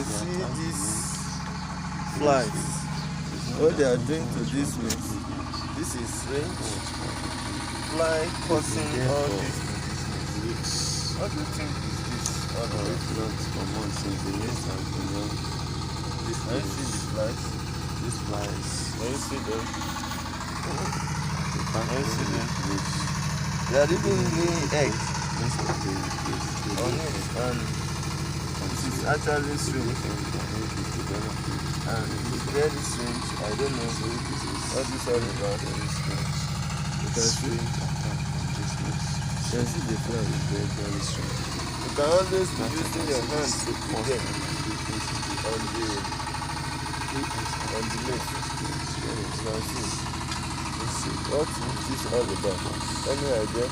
can see these flies. What they are doing to this maize. This is strange. Fly causing all this to this maize. What do you think is this? All the way for months since the maize has been young. Can you see the flies? These flies. Can you see them? Can you see them? They are even laying eggs on it, and it is actually strange. And it's very strange. I don't know what this all about. You can see the fly. Very strange. You can always be using your hands to put them on the maize. You can see what is this all about? Any idea?